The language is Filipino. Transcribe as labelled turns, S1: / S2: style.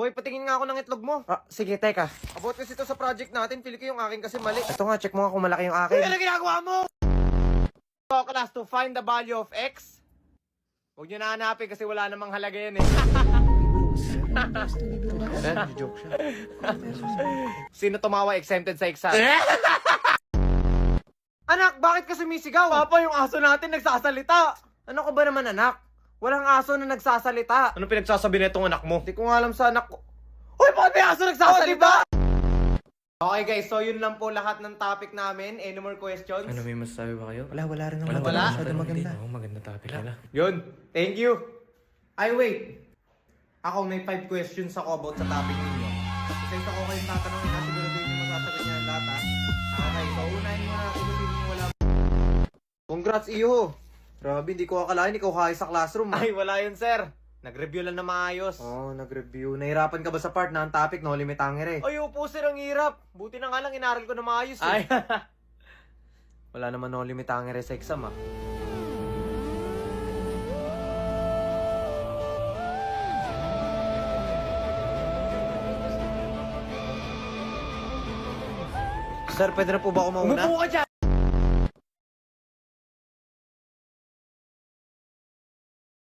S1: Boy, patingin nga ako ng itlog mo. Sige, teka. About kasi ito sa project natin, pili ko yung akin kasi mali. Ito nga, check mo nga kung malaki yung akin. Ano ginagawa mo? So, class, to find the value of x. Huwag nyo na hanapin kasi wala namang halaga yan eh.
S2: Joke siya.
S1: Sino tumawa exempted sa exam? Anak, bakit ka sumisigaw? Papa, yung aso natin nagsasalita. Ano ka ba naman, anak? Walang aso na nagsasalita. Anong pinagsasabi na itong anak mo? Hindi ko nga alam sa anak ko. Uy, bakit may aso nagsasalita? Okay guys, so yun lang po lahat ng topic namin. Any more questions?
S3: Ano, may masasabi ba kayo?
S2: Wala rin naman.
S1: Wala?
S2: Masyado maganda.
S3: Oo, maganda topic nila.
S1: Yun. Thank you. Ay, wait. Ako may 5 questions ako about sa topic ninyo. Isa-isa ko kayong tatanungin na siguraduhin yung masasagot niya lahat ha. Okay, so unahin mo na kung sino yung wala. Congrats, iyo. Grabe, hindi ko akalain ikaw kaya sa classroom. Ay, wala yun, sir. Nag-review lang na maayos. Nag-review. Nahirapan ka ba sa part na ang topic, no? Limitangere. Ay, upo, sir, ang hirap. Buti na nga lang, inaral ko na maayos. Ay, wala naman no limitangere sa exam, ah. Sir, pwede na po ba ako mauna? Umupo ka dyan!